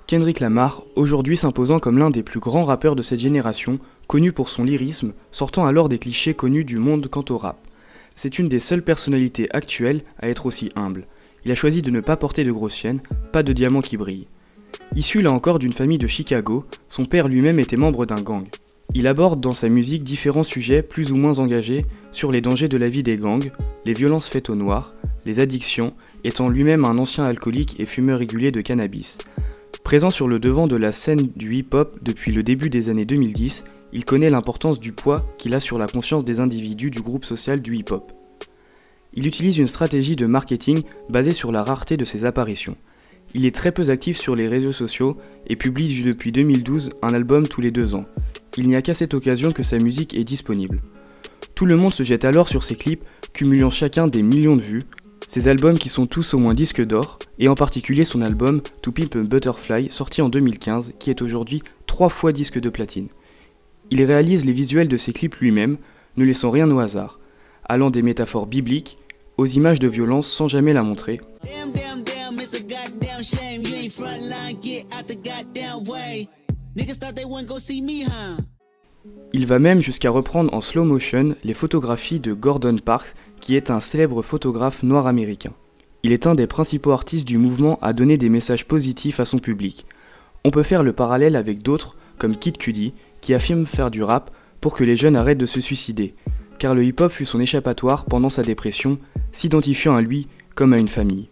Kendrick Lamar, aujourd'hui s'imposant comme l'un des plus grands rappeurs de cette génération, connu pour son lyrisme, sortant alors des clichés connus du monde quant au rap. C'est une des seules personnalités actuelles à être aussi humble. Il a choisi de ne pas porter de grosses chaînes, pas de diamants qui brillent. Issu là encore d'une famille de Chicago, son père lui-même était membre d'un gang. Il aborde dans sa musique différents sujets plus ou moins engagés sur les dangers de la vie des gangs, les violences faites aux noirs, les addictions, étant lui-même un ancien alcoolique et fumeur régulier de cannabis. Présent sur le devant de la scène du hip-hop depuis le début des années 2010, il connaît l'importance du poids qu'il a sur la conscience des individus du groupe social du hip-hop. Il utilise une stratégie de marketing basée sur la rareté de ses apparitions. Il est très peu actif sur les réseaux sociaux et publie depuis 2012 un album tous les 2 ans. Il n'y a qu'à cette occasion que sa musique est disponible. Tout le monde se jette alors sur ses clips, cumulant chacun des millions de vues, ses albums qui sont tous au moins disques d'or, et en particulier son album To Pimp a Butterfly sorti en 2015 qui est aujourd'hui 3 fois disque de platine. Il réalise les visuels de ses clips lui-même, ne laissant rien au hasard, allant des métaphores bibliques aux images de violence sans jamais la montrer. Il va même jusqu'à reprendre en slow motion les photographies de Gordon Parks, qui est un célèbre photographe noir américain. Il est un des principaux artistes du mouvement à donner des messages positifs à son public. On peut faire le parallèle avec d'autres, comme Kid Cudi, qui affirme faire du rap pour que les jeunes arrêtent de se suicider, car le hip-hop fut son échappatoire pendant sa dépression, s'identifiant à lui comme à une famille.